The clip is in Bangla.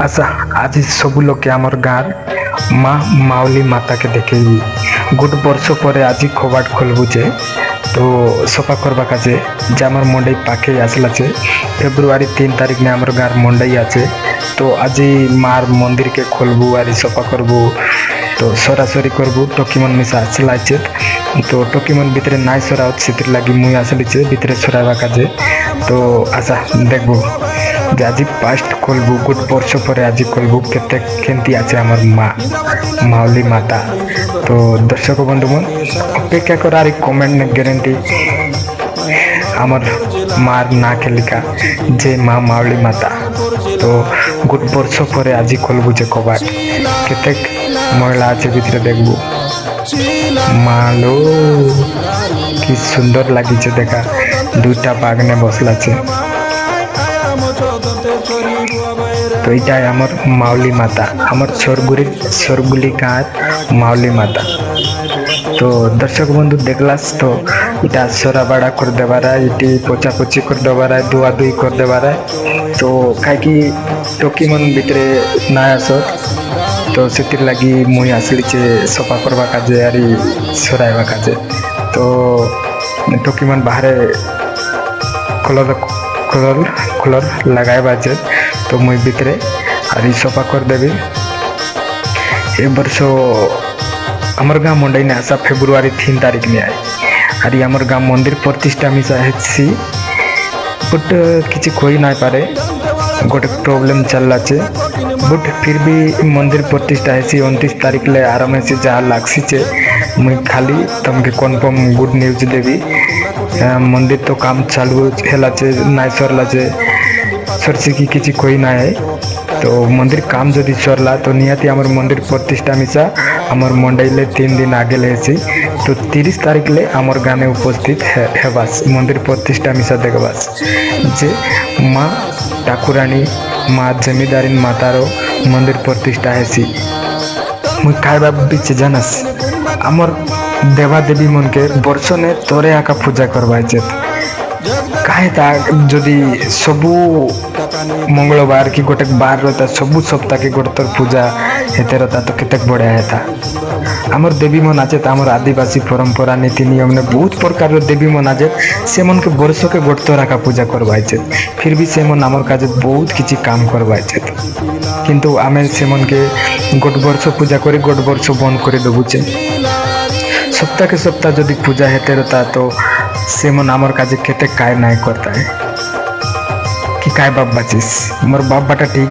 আচ্ছা, আজ ସବୁ ଲୋକେ ଆମର ଗାଁର ମା ମାଉଲି ମାତାକେ ଦେଖେଇବି। ଗୋଟେ ବର୍ଷ ପରେ ଆଜି କବାଟ ଖୋଲବୁ ଯେ তো সফা করবা কাজে যে আমার মন্ডাই পাখে আসলাছে ফেব্রুয়ারি 3 তারিখ নে আমার গাঁর মন্ডাই আছে। তো আজি মার মন্দিরকে খুলবু আর সফা করবু, তো সরাসরি করবু। টকিমন মিশা আসলাছে, তো টকিমন ভিতরে নাই সরাও সেতির লাগি মুই আসলিছে ভিতরে সরাইবা কাজে। তো আচ্ছা দেখবো যে আজি ফার্স্ট খুলবু, গুড বর্ষ পরে আজি খুলবু কেতে কেমতি আছে আমার মা মাউলি মাতা। তো দর্শক বন্ধুগণ অপেক্ষা কর আর কমেন্ট গ্যারেন্টি আমার মার না খেলিকা যে মা মাউলি মাতা। তো গুড বর্ষ পরে আজি খুলবু যে কবাট কেতে মহিলা আছে ভিতরে দেখবু। মালো কি সুন্দর লাগিছে দেখা, দুইটা বাগনে বসলাছে। তো এটাই আমার মাউলি মাতা, আমার সরগুলি গাঁর মাউলি মাতা। তো দর্শক বন্ধু দেখলাস তো এটা সরাবাড়া করে দেবার, এটি পোচাপোচি করে দেবার, ধোয়া ধুই করে দেবার। তো কাইকি টকিমন ভিতরে না আস, তো সেটির লাগি মুই আসলিছে সফা করবা কাজে আর সরাইবা কাজে। তো টকিমন বাহারে কলর লাগাইবা যে, তো মুই ভিতরে আর সফা করে দেবি। এ বর্ষ আমার গাঁ মন্ডাই নে আসা ফেব্রুয়ারি 3 তারিখ নে আয় আর আমার গাঁ মন্দির প্রতিষ্ঠা মিশা হেছি, বট কিছু কই নাই পারে, গোটে প্রবলেম চালাছে। বট ফির भी मंदिर प्रतिष्ठा है 29 तारीख ले आराम से जहाँ लागसी चे मुई खाली तमके कन्फर्म गुड न्यूज देवी। मंदिर तो काम चालू हेलाचे नाय सरलाचे सरसी की किसी कोई ना है। तो मंदिर काम जदि सरला तो निहाती आमर मंदिर प्रतिष्ठा मिसा आमर मंडईले 3 दिन आगे लेसी। तो 30 तारीख ले आमर गाने उपस्थित हेबास मंदिर प्रतिष्ठा मिसा देखबास जे माँ ठाकुरानी माँ जमीदारी मातारो मंदिर प्रतिष्ठा हेसी। मुई खाइबा बीच जानस आमर देवा देवी मन के बर्षने तोरे आका पूजा करवाए जे काहे ता जदि सबू मंगलवार की गोटे बार रहता सबू सप्ताह के गोटे तोर पूजा हेते रहता तो केतक बढ़िया हेता। आमर देवी मन आचे आमर आदिवासी परंपरा नीति नियम ने बहुत प्रकार देवी मन आचे से मन के वर्ष के गोटे तोर आका पूजा करवाए जे, फिर भी से मन आमर काजे बहुत किछि काम करवाए जे। किंतु आमे से मन के गोटे वर्ष पूजा करी गोटे वर्ष बंद कर देबु जे। सप्ताह के सप्ताह जदि पूजा हेते रहता तो से मन आमर काजे केते काय नाय करता है कि काय बाप बाचिस मोर बाप बाटा ठीक।